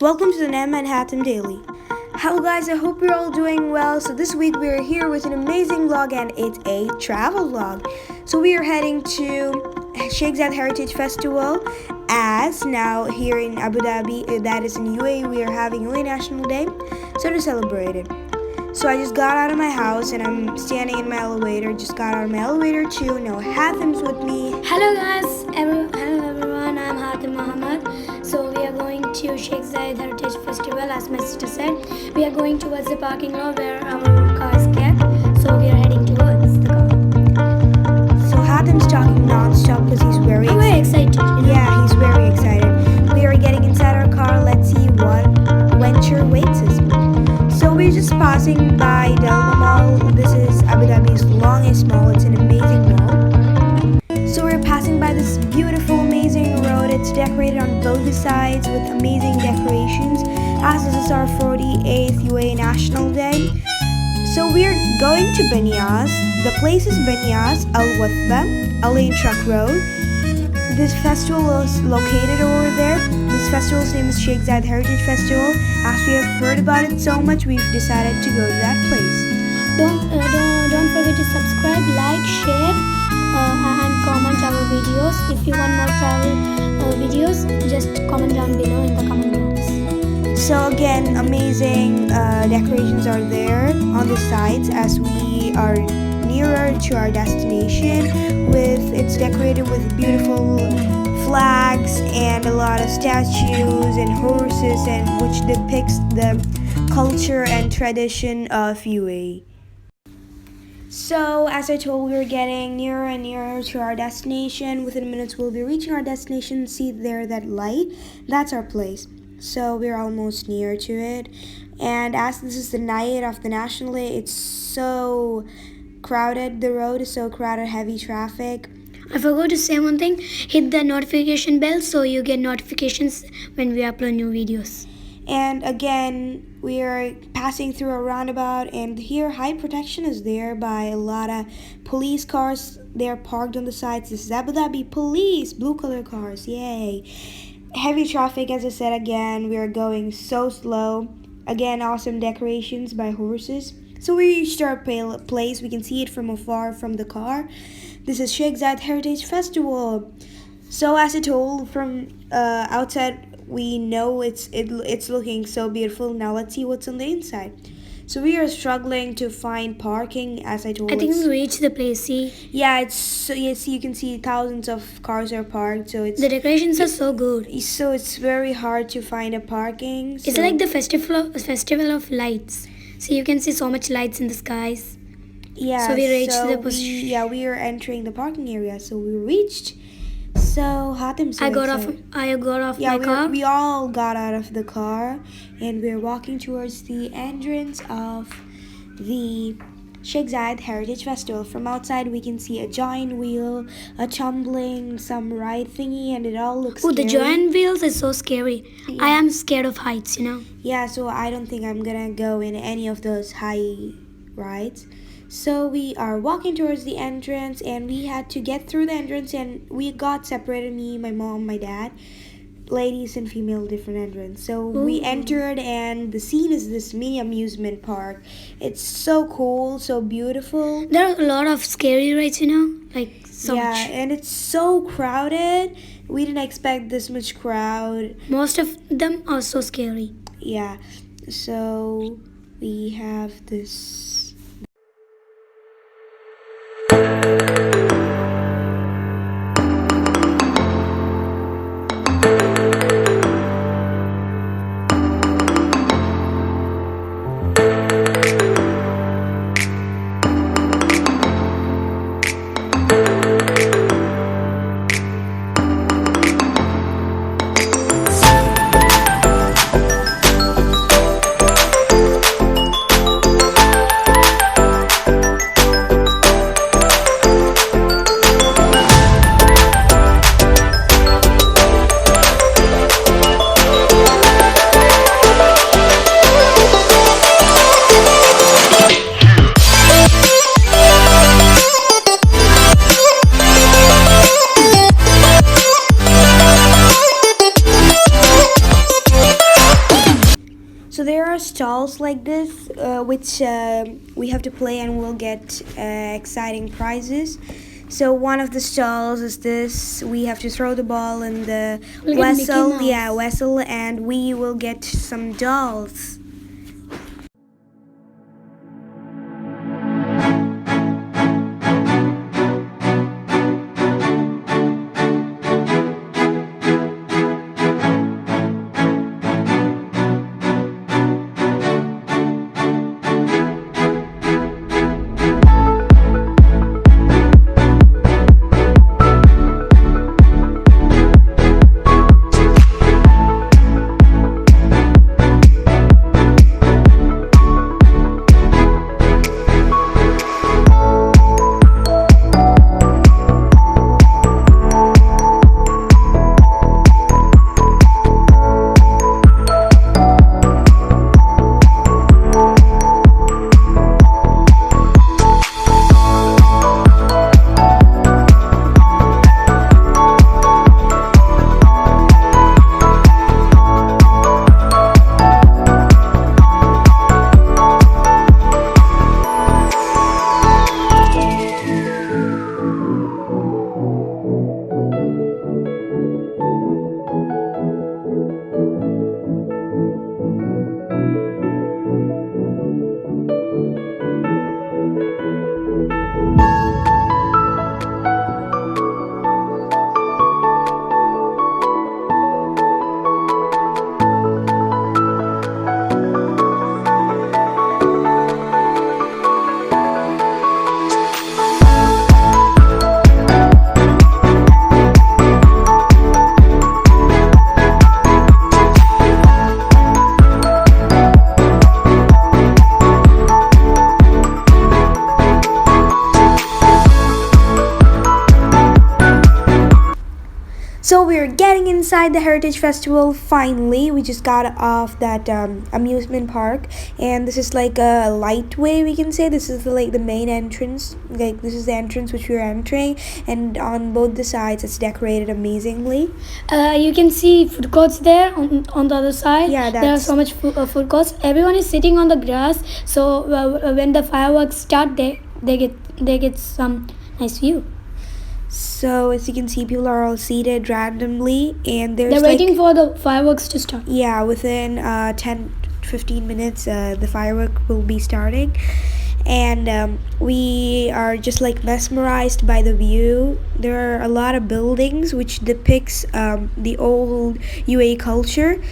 Welcome to the Nam Manhattan Daily. Hello guys, I hope you're all doing well. So this week we are here with an amazing vlog and it's a travel vlog. So we are heading to Sheikh Zayed Heritage Festival as now here in Abu Dhabi, that is in UAE, we are having UAE National Day. So to celebrate it. So I just got out of my house and I'm standing in my elevator. Just got out of my elevator too. Now Hathim's with me. Hello guys, hello everyone, I'm Hathim Muhammad. So we are going to Sheikh Zayed Heritage Festival, as my sister said. We are going towards the parking lot where our car is kept. So we are heading towards the car. So Hathim's talking non-stop because he's very excited. Yeah, he's very excited. We are getting inside our car. Let's see what venture waits us. So we're just passing by Delma Mall. This is Abu Dhabi's longest mall. It's an amazing mall. So we're passing by this beautiful, amazing road. It's decorated on both sides with amazing decorations. As this is our 48th UAE National Day. So we're going to Banyas. The place is Banyas, Al-Wathba, Al-Ain Truck Road. This festival is located over there. This festival's name is Sheikh Zayed Heritage Festival. As we have heard about it so much, we've decided to go to that place. Don't forget to subscribe, like, share, and comment our videos. If you want more travel videos, just comment down below in the comment box. So again, amazing decorations are there on the sides as we are nearer to our destination. It's decorated with beautiful flags and a lot of statues and horses, and which depicts the culture and tradition of UAE. So as I told, we're getting nearer and nearer to our destination. Within minutes we'll be reaching our destination. See there, that light, that's our place. So we're almost near to it. And as this is the night of the National Day, it's so crowded. The road is so crowded, heavy traffic. I forgot to say one thing. Hit the notification bell so you get notifications when we upload new videos. And again, we are passing through a roundabout, and here high protection is there by a lot of police cars. They're parked on the sides. This is Abu Dhabi police, blue color cars, yay. Heavy traffic, as I said. Again, we are going so slow. Again, awesome decorations by horses. So we reached our place. We can see it from afar from the car. This is Sheikh Zayed Heritage Festival. So as I told, from outside we know it's looking so beautiful. Now let's see what's on the inside. So we are struggling to find parking, as I told. I think we reached the place. See? Yeah, yes, you can see thousands of cars are parked. So the decorations are so good. So it's very hard to find a parking. It's like the festival of lights. So you can see so much lights in the skies. Yeah. So we reached the position. We are entering the parking area. So we reached. So Hatim said, I got off my car. We all got out of the car and we're walking towards the entrance of the Sheikh Zayed Heritage Festival. From outside we can see a giant wheel, a tumbling, some ride thingy, and it all looks scary. The giant wheels is so scary. Yeah. I am scared of heights, Yeah, so I don't think I'm gonna go in any of those high rides. So we are walking towards the entrance, and we had to get through the entrance, and we got separated, me, my mom, my dad, ladies and female, different entrance. So we entered, and the scene is this mini amusement park. It's so cool, so beautiful. There are a lot of scary rides, like so much. Yeah, and it's so crowded. We didn't expect this much crowd. Most of them are so scary. Yeah, so we have this. So there are stalls like this, which we have to play and we'll get exciting prizes. So one of the stalls is this. We have to throw the ball in the We'll get Mickey vessel, Mouse. vessel, and we will get some dolls. So we're getting inside the Heritage Festival finally. We just got off that amusement park, and this is like a light way, we can say. This is like the main entrance. Like this is the entrance which we're entering, and on both the sides it's decorated amazingly. You can see food courts there on the other side. Yeah, there are that's- so much food courts. Everyone is sitting on the grass. So when the fireworks start, they get some nice view. So as you can see, people are all seated randomly, and there's They're like, waiting for the fireworks to start. yeah, within 10-15 minutes the firework will be starting, and we are just like mesmerized by the view. There are a lot of buildings which depicts the old UAE culture.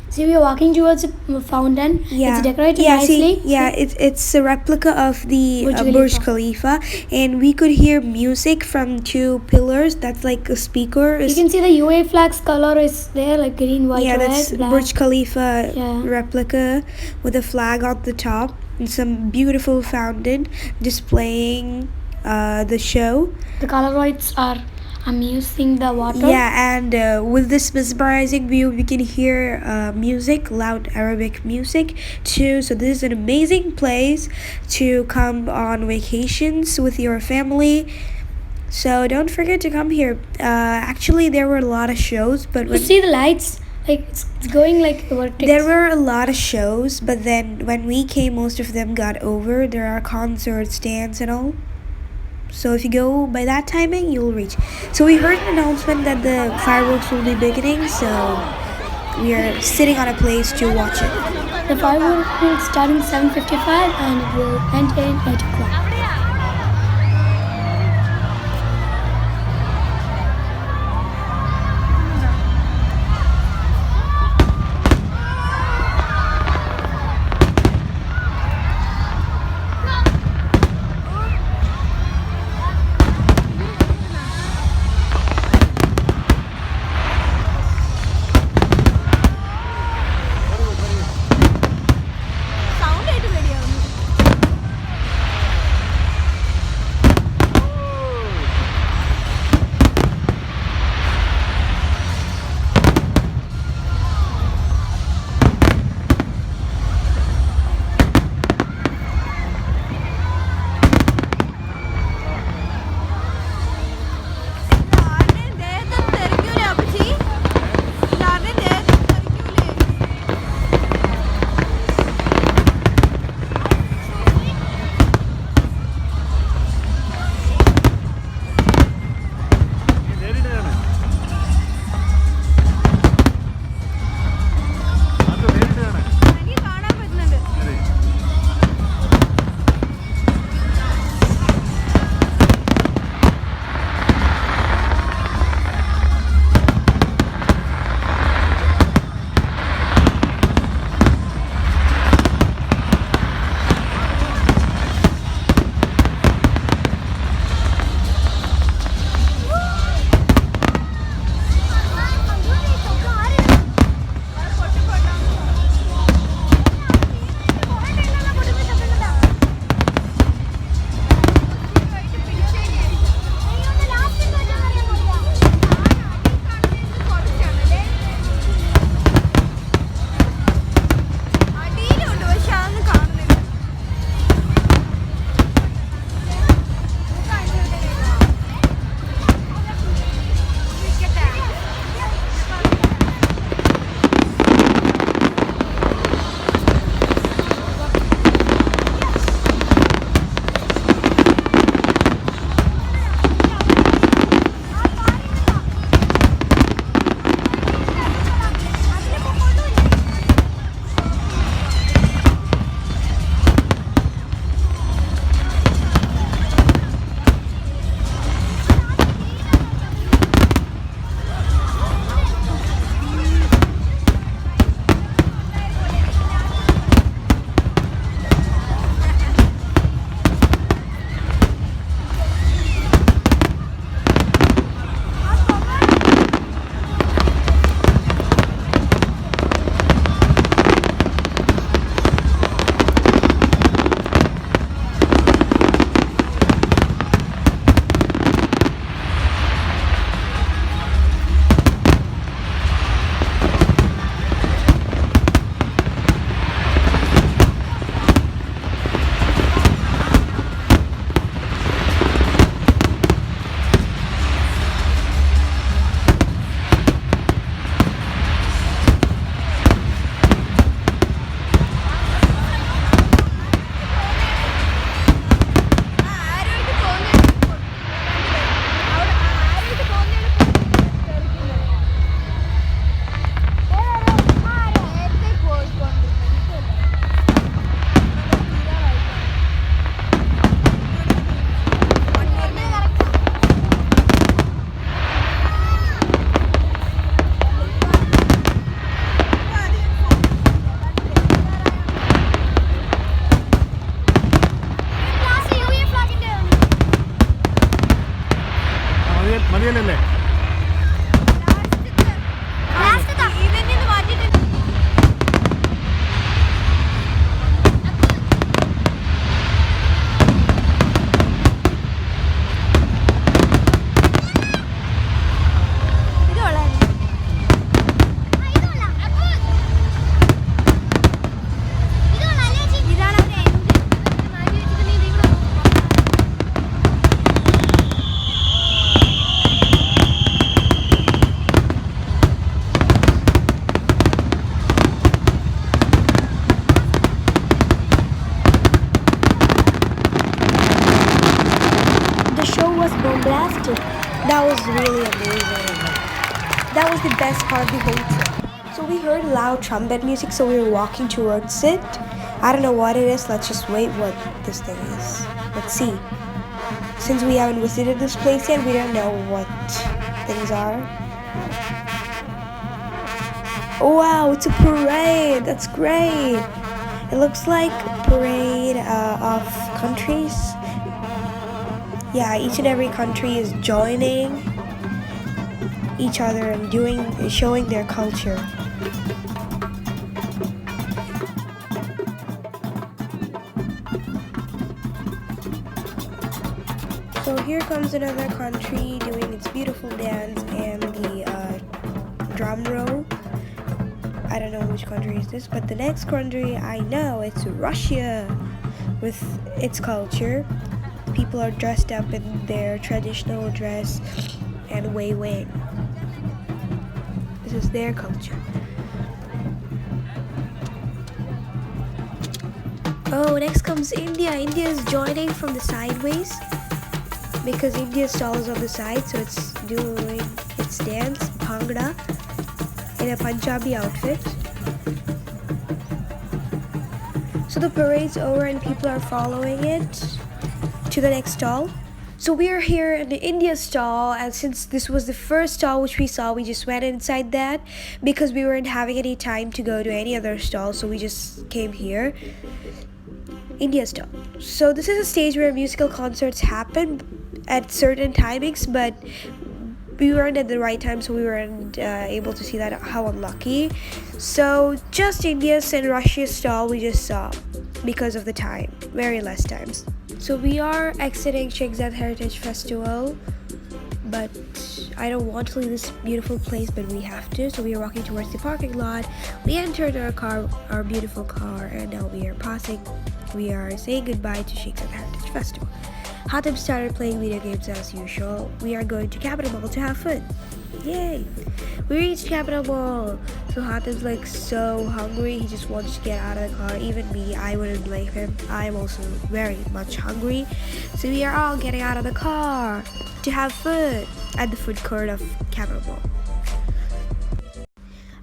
So we are walking towards a fountain. Yeah, It's decorated yeah, nicely. see, yeah, it's a replica of the Burj Burj Khalifa, and we could hear music from two pillars. That's like a speaker. You can see the UAE flag's color is there, like green, white, Yeah, red, that's black. Burj Khalifa Yeah. replica with a flag on the top and some beautiful fountain displaying the show. The coloroids are amusing the water. Yeah, and with this mesmerizing view, we can hear music, loud Arabic music too. So this is an amazing place to come on vacations with your family. So don't forget to come here. Actually, there were a lot of shows, but You see the lights, like it's going like vertex. there were a lot of shows, but then when we came, most of them got over. There are concerts, dance, and all. So if you go by that timing, you'll reach. So we heard an announcement that the fireworks will be beginning, so we are sitting on a place to watch it. The fireworks will start in 7:55 and it will end in 8 o'clock. was bomb blasted. That was really amazing. That was the best part of the whole trip. So we heard loud trumpet music, so we were walking towards it. I don't know what it is. Let's just wait what this thing is. Let's see. Since we haven't visited this place yet, we don't know what things are. Oh wow, it's a parade. That's great. It looks like a parade of countries. Yeah, each and every country is joining each other and showing their culture. So here comes another country doing its beautiful dance and the drum roll. I don't know which country is this, but the next country I know, it's Russia with its culture. People are dressed up in their traditional dress and waving. This is their culture. Oh, next comes India. India is joining from the sideways because India's stall is on the side, so it's doing its dance, Bhangra, in a Punjabi outfit. So the parade's over and people are following it to the next stall. So we are here in the India stall, and since this was the first stall which we saw, we just went inside that because we weren't having any time to go to any other stall, so we just came here. India stall. So this is a stage where musical concerts happen at certain timings, but we weren't at the right time, so we weren't able to see that. How unlucky. So just India's and Russia's stall we just saw because of the time, very less times. So we are exiting Sheikh Zayed Heritage Festival, but I don't want to leave this beautiful place, but we have to. So we are walking towards the parking lot. We entered our beautiful car, and now we are passing. We are saying goodbye to Sheikh Zayed Heritage Festival. Hatem started playing video games as usual. We are going to Capital Mall to have fun. Yay! We reached Capital Mall. So Hatem's like so hungry. He just wants to get out of the car. Even me, I wouldn't blame him. I'm also very much hungry. So we are all getting out of the car to have food at the food court of Capital Mall.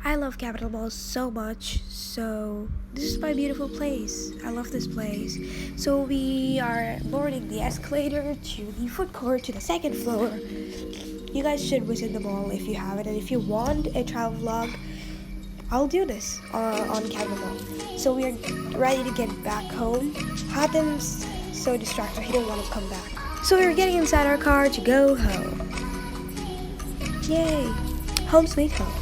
I love Capital Mall so much. So this is my beautiful place. I love this place. So we are boarding the escalator to the food court to the second floor. You guys should visit the mall if you haven't, and if you want a travel vlog, I'll do this on Capital Mall. So we are ready to get back home. Hatem's so distracted, he don't want to come back. So we are getting inside our car to go home. Yay! Home sweet home.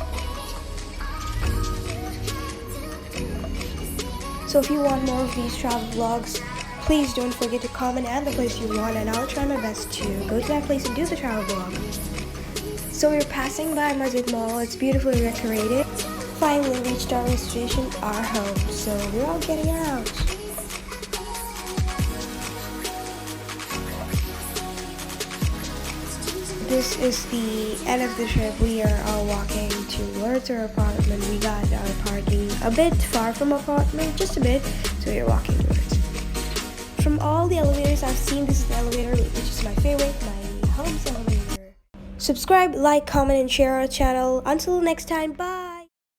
So if you want more of these travel vlogs, please don't forget to comment and the place you want, and I'll try my best to go to that place and do the travel vlog. So we're passing by Masjid Mall. It's beautifully decorated. Finally reached our destination, our home. So we're all getting out. This is the end of the trip. We are all walking towards our apartment. We got our parking a bit far from our apartment, just a bit, so we are walking towards it. From all the elevators I've seen, this is the elevator which is my favorite, my home's elevator. Subscribe, like, comment, and share our channel. Until next time, bye!